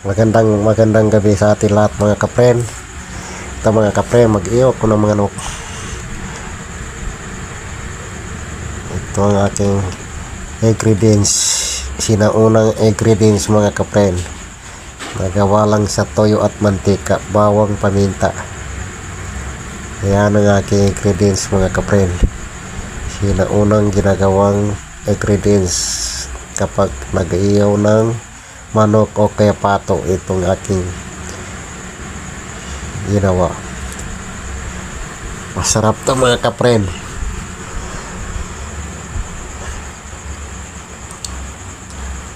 Magandang gabi sa atin lahat mga kapren. Ito mga kapren, mag-iyok ko ng mga manok. Ito ang aking ingredients, sinaunang ingredients mga kapren. Nagawa lang sa toyo at mantika, bawang, paminta. Ayan ang aking ingredients mga kapren. Sinaunang ginagawang ingredients kapag nag-iyaw ng manok o kaya pato. Itong aking ginawa. Masarap to mga kapren.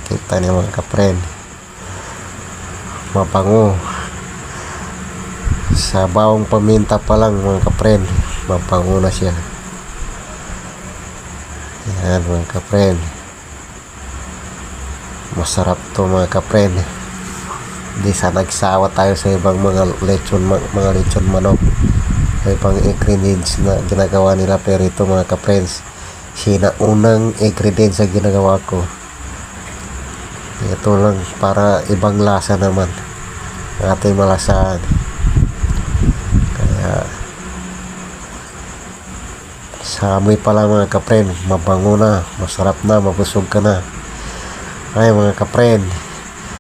Kita niyo mga kapren, mabango. Sa bawang paminta pa lang mga kapren, mabango na siya. Yan mga kapren, masarap to mga kapren. Hindi sa nagsawa tayo sa ibang mga lechon manok, sa ibang ingredients na ginagawa nila, pero ito mga kapren, sinaunang ingredients na ginagawa ko. Ito lang para ibang lasa naman ating malasahan. Kaya sa amoy pa lang mga kapren, mabango na, masarap na, mabusog ka na. Ay mga kapren,